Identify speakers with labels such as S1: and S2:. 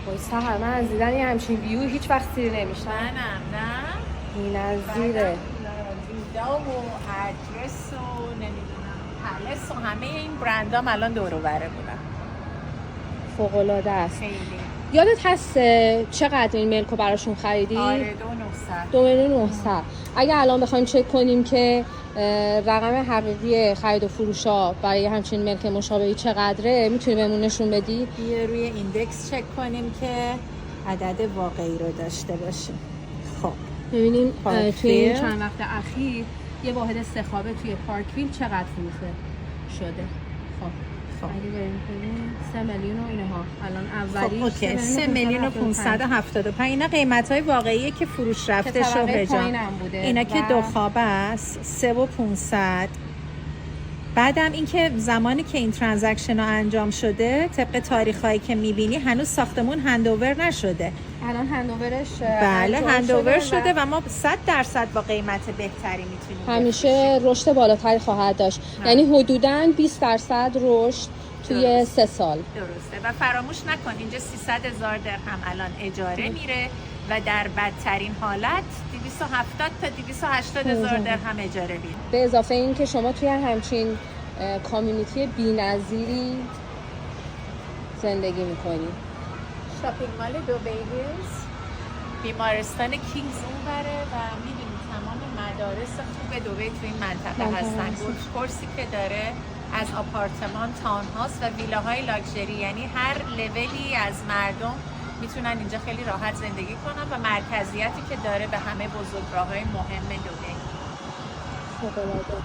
S1: وای سهر، من از دیدن یه همچین ویو هیچ وقت سیر نمیشم.
S2: منم نه
S1: بی‌نظیره.
S2: ویدا و ادرس و نمیدونم پلس و همه این برندام الان دور و بره بودن.
S1: فوق‌العاده است.
S2: خیلی.
S1: یادت هست چقدر این ملکو براشون خریدی؟
S2: آره 2900.
S1: 2,900,000. اگه الان بخوایم چک کنیم که رقم حقیقی خرید و فروشا برای همچین ملک مشابهی چقدره، میتونی بهمون نشون بدی؟
S2: بیا روی ایندکس چک کنیم که عدد واقعی رو داشته باشیم. خب
S1: ببینیم توی این
S2: پارکویل.
S1: چند وقت اخیر یه واحد سه‌خوابه توی پارکویل چقدر فروخته شده. خب اگه بریم ببینیم 3 میلیون و اینها الان اولی.
S2: خب اوکی 3 میلیون و 575. اینا قیمت‌های واقعیه که فروش رفته شهر جان. اینا که دو خوابه است 3 و 500. بعدم اینکه زمانی که این ترانزکشن ها انجام شده طبق تاریخ‌هایی که می‌بینی هنوز ساختمون هندوور نشده.
S1: الان هندوورش
S2: بله هندوور شده و ما 100% با قیمت بهتری میتونیم
S1: همیشه رشد بالاتری خواهد داشت. یعنی حدوداً 20% رشد توی 3 سال.
S2: درسته. و فراموش نکن اینجا 300,000 درهم الان اجاره میره و در بدترین حالت 270 تا 280,000 درهم اجاره میره.
S1: به اضافه این که شما توی همچین کامیونیتی بی‌نظیری زندگی میکنید.
S2: شاپینگ مال دبی هیلز، بیمارستان کینگز اونوره و می‌بینید تمام مدارس خوب دبی تو این منطقه هستن. گولف کورسی که داره از آپارتمان، تاون هاوس و ویلاهای لاکچری، یعنی هر لولی از مردم میتونن اینجا خیلی راحت زندگی کنن و مرکزیتی که داره به همه بزرگراه‌های مهم دبی.
S1: فوق‌العاده.